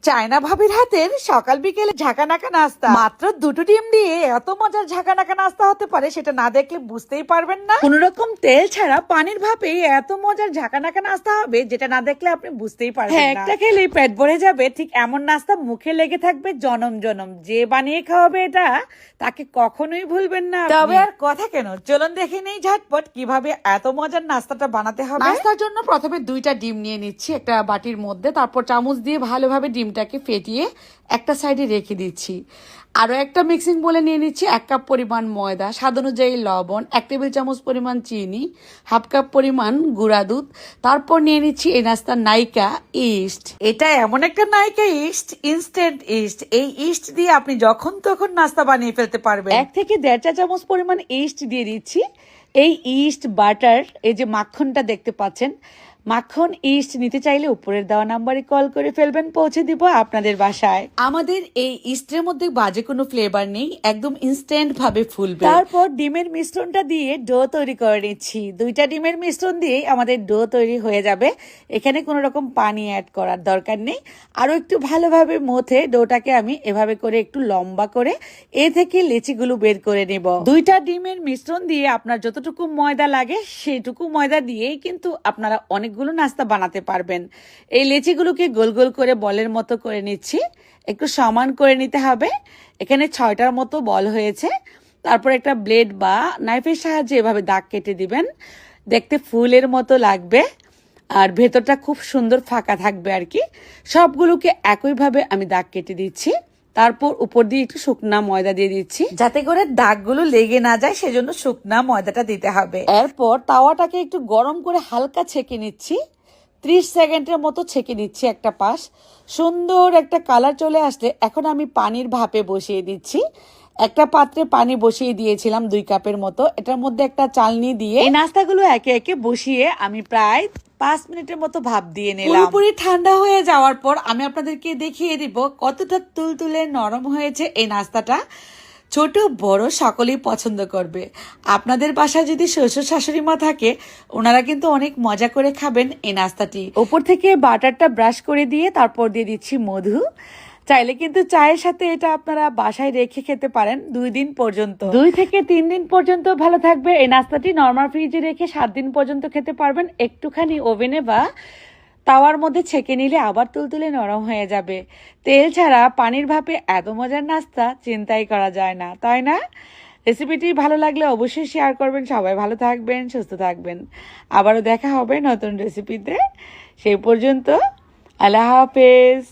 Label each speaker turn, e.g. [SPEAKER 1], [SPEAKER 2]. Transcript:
[SPEAKER 1] China ভাবির হাতের সকাল বিকেলে ঝাঁকানাকা নাস্তা, মাত্র দুটো ডিম দিয়ে এত মজার ঝাঁকানাকা নাস্তা হতে পারে সেটা না দেখলে বুঝতেই পারবেন না। কোন রকম তেল ছাড়া পানির ভাপে এত মজার ঝাঁকানাকা নাস্তা হবে যেটা না দেখলে আপনি বুঝতেই পারবেন না। একটা খেলেই পেট ভরে যাবে, ঠিক এমন নাস্তা মুখে লেগে থাকবে জনম জনম। যে বানিয়ে খাওয়াবে এটা তাকে কখনোই ভুলবেন না। তবে আর কথা কেন, চলুন দেখে নেই ঝটপট কিভাবে এত মজার নাস্তাটা বানাতে হবে। নাস্তার জন্য প্রথমে দুইটা ডিম নিয়ে নিচ্ছি একটা বাটির মধ্যে, তারপর চামচ দিয়ে ভালোভাবে ডিমটাকে ফেটিয়ে একটা সাইডে রেখে দিচ্ছি। আরও একটা মিক্সিং বলে নিয়ে নিচ্ছি 1 কাপ পরিমাণ ময়দা, স্বাদ অনুযায়ী লবণ, 1 টেবিল চামচ পরিমাণ চিনি, 1/2 কাপ পরিমাণ গুঁড়া দুধ, তারপর নিয়ে নিচ্ছি এই নাস্তার নায়িকা ইস্ট। এটা এমন একটা নায়িকা ইস্ট, ইনস্ট্যান্ট ইস্ট। এই ইস্ট দিয়ে আপনি যখন তখন নাস্তা বানিয়ে ফেলতে পারবেন। 1 থেকে 1.5 চা চামচ পরিমাণ ইস্ট দিয়ে দিচ্ছি। এই ইস্ট বাটার, এই যে মাখনটা দেখতে পাচ্ছেন, মাখন ইস্ট নিতে চাইলে উপরের দেওয়া নাম্বারে কল করে ফেলবেন, পৌঁছে দিব আপনাদের বাসায়। আমাদের এই ইস্টের মধ্যে বাজে কোনো ফ্লেভার নেই, একদম ইনস্ট্যান্ট ভাবে ফুলবে। তারপর ডিমের মিশ্রণটা দিয়ে ডো তৈরি করে নিচ্ছি। 2টা ডিমের মিশ্রণ দিয়ে আমাদের ডো তৈরি হয়ে যাবে। এখানে কোনো রকম পানি অ্যাড করার দরকার নেই। আরো একটু ভালোভাবে মথে ডোটাকে আমি এভাবে করে একটু লম্বা করে এ থেকে লেচিগুলো বের করে নেব। 2টা ডিমের মিশ্রণ দিয়ে আপনার যতটুকু ময়দা লাগে সেইটুকু ময়দা দিয়েই কিন্তু আপনারা অনেকগুলো নাস্তা বানাতে পারবেন। এই লেচিগুলোকে গোল গোল করে বলের মতো করে নিচ্ছি, একটু সমান করে নিতে হবে। এখানে 6টার মতো বল হয়েছে। তারপর একটা ব্লেড বা নাইফের সাহায্যে এভাবে দাগ কেটে দিবেন, দেখতে ফুলের মতো লাগবে আর ভেতরটা খুব সুন্দর ফাঁকা থাকবে আর কি। সবগুলোকে একইভাবে আমি দাগ কেটে দিচ্ছি। তারপর উপর দিয়ে একটু শুকনা ময়দা দিয়ে দিচ্ছি যাতে করে দাগগুলো লেগে না যায়, সেজন্য শুকনা ময়দাটা দিতে হবে। এরপর তাওয়াটাকে একটু গরম করে হালকা ছেঁকে নিচ্ছি। 30 সেকেন্ডের মতো ছেঁকে নিচ্ছি একটা পাশ। সুন্দর একটা কালার চলে আসলে এখন আমি পানির ভাপে বসিয়ে দিচ্ছি। একটা পাত্রে পানি বসিয়ে দিয়েছিলাম 2 কাপের মতো। এটার মধ্যে একটা চালনি দিয়ে এই নাস্তাগুলো একে একে বসিয়ে আমি প্রায় 5 মিনিটের মতো ভাপ দিয়ে নিলাম। পুরোপুরি ঠান্ডা হয়ে যাওয়ার পর আমি আপনাদেরকে দেখিয়ে দিব কতটা তুলতুলে নরম হয়েছে এই নাস্তাটা। ছোট বড় সকলেই পছন্দ করবে। আপনাদের বাসায় যদি শ্বশুর শাশুড়ি মা থাকে, ওনারা কিন্তু অনেক মজা করে খাবেন এই নাস্তাটি। উপর থেকে বাটারটা ব্রাশ করে দিয়ে তারপর দিয়ে দিচ্ছি মধু। চাইলে কিন্তু চায়ের সাথে এটা আপনারা বাসায় রেখে খেতে পারেন 2 দিন পর্যন্ত। 2 থেকে 3 দিন পর্যন্ত ভালো থাকবে এই নাস্তাটি। নরমাল ফ্রিজে রেখে 7 দিন পর্যন্ত খেতে পারবেন। একটুখানি ওভেনে বা তাওয়ার মধ্যে ছেঁকে নিলে আবার তুলতুলে নরম হয়ে যাবে। তেল ছাড়া পানির ভাপে এত মজার নাস্তা চিন্তাই করা যায় না, তাই না? রেসিপিটি ভালো লাগলে অবশ্যই শেয়ার করবেন। সবাই ভালো থাকবেন, সুস্থ থাকবেন। আবারও দেখা হবে নতুন রেসিপিতে। সেই পর্যন্ত আল্লাহ হাফেজ।